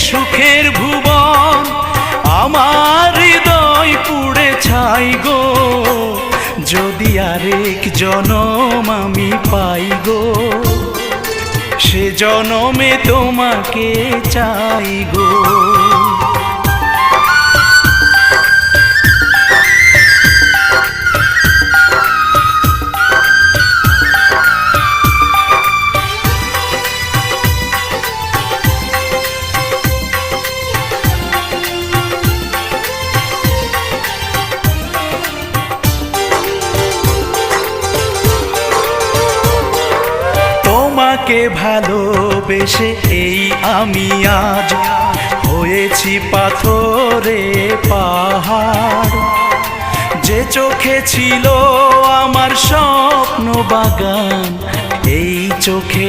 সুখের ভুবন আমার হৃদয় পুড়ে ছাই গো, যদি আরেক জনম আমি পাই গো, সে জনমে তোমাকে চাই গো। তোমাকে ভালোবেসে এই আমি আজ হয়েছি পাথরে পাহাড়, যে চোখে ছিল আমার স্বপ্ন বাগান, এই চোখে